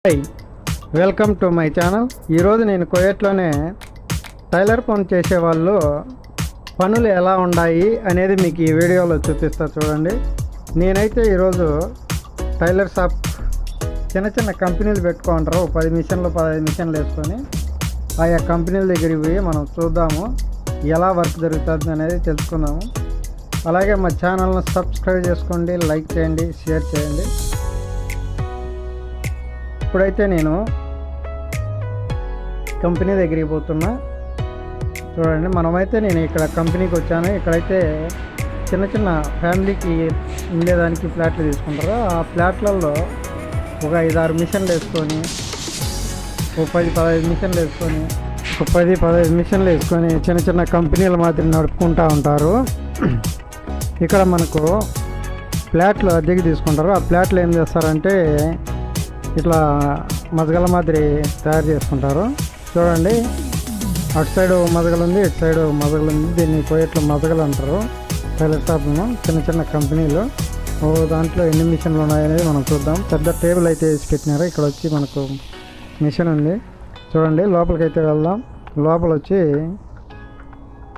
Hi, welcome to my channel. ఈరోజు నేను కువైట్లోనే tailor పని చేసే వాళ్ళు పనులు ఎలా ఉన్నాయి అనేది మీకు ఈ వీడియోలో చూపిస్తా చూడండి. నేనైతే ఈరోజు టైలర్ షాప్ చిన్న చిన్న కంపెనీలు పెట్టుకుంటారు, 10 మిషన్లు 15 మిషన్లు వేసుకొని ఆయా కంపెనీల దగ్గరికి పోయి మనం చూద్దాము ఎలా వర్క్ జరుగుతుంది అనేది తెలుసుకుందాము. అలాగే మా ఛానల్ను సబ్స్క్రైబ్ చేసుకోండి, లైక్ చేయండి, షేర్ చేయండి. ఇప్పుడైతే నేను కంపెనీ దగ్గరికి పోతున్నా చూడండి. మనమైతే నేను ఇక్కడ కంపెనీకి వచ్చాను. ఇక్కడైతే చిన్న చిన్న ఫ్యామిలీకి ఉండేదానికి ఫ్లాట్లు తీసుకుంటారు. ఆ ఫ్లాట్లలో ఒక 5-6 మిషన్లు వేసుకొని, ఒక 10-15 మిషన్లు వేసుకొని, ఒక 10-15 మిషన్లు వేసుకొని చిన్న చిన్న కంపెనీల మాదిరి నడుపుకుంటూ ఉంటారు. ఇక్కడ మనకు ఫ్లాట్లు అద్దెకి తీసుకుంటారు. ఆ ఫ్లాట్లు ఏం చేస్తారంటే ఇట్లా మజగల మాదిరి తయారు చేసుకుంటారు. చూడండి, అటు సైడ్ మజగలు ఉంది, ఇటు సైడ్ మజగలు ఉంది. దీన్ని కువైట్లో మజగలు అంటారు. టైలర్ షాప్ను చిన్న చిన్న కంపెనీలు దాంట్లో ఎన్ని మిషన్లు ఉన్నాయనేది మనం చూద్దాం. పెద్ద టేబుల్ అయితే వేసి పెట్టినారు. ఇక్కడ వచ్చి మనకు మిషన్ ఉంది చూడండి. లోపలికి అయితే వెళ్దాం. లోపల వచ్చి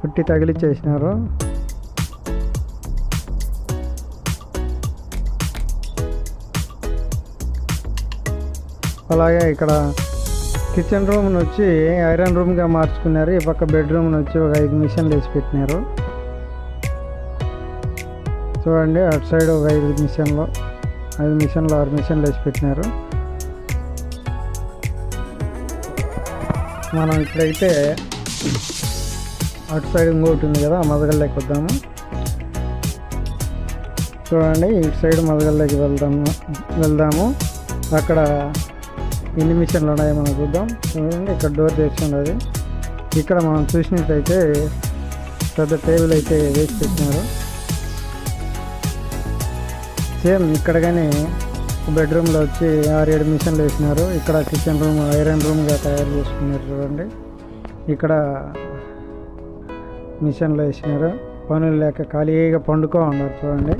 పుట్టి తగిలిచ్చేసినారు. అలాగే ఇక్కడ కిచెన్ రూమ్ని వచ్చి ఐరన్ రూమ్గా మార్చుకున్నారు. ఈ పక్క బెడ్రూమ్ని వచ్చి ఒక 5 మిషన్లు వేసి పెట్టినారు. చూడండి, అటు సైడ్ ఒక 5 మిషన్లు 6 మిషన్లు వేసి పెట్టినారు. మనం ఇప్పుడైతే అటు సైడ్ ఇంకోటి ఉంది కదా, మదగల్లోకి వద్దాము. చూడండి, ఇటు సైడ్ మదగల్లోకి వెళ్దాము. అక్కడ ఎన్ని మిషన్లు ఉన్నాయో మనం చూద్దాం. చూడండి, ఇక్కడ డోర్ తెరిచి ఉన్నది. ఇక్కడ మనం చూసినట్లయితే పెద్ద టేబుల్ అయితే వేసి పెట్టినారు. సేమ్ ఇక్కడ కానీ బెడ్రూమ్లో వచ్చి 6-7 మిషన్లు వేసినారు. ఇక్కడ కిచెన్ రూమ్ ఐరన్ రూమ్గా తయారు చేసుకున్నారు. చూడండి, ఇక్కడ మిషన్లు వేసినారు. పనులు లేక ఖాళీగా పండుకో ఉన్నారు. చూడండి,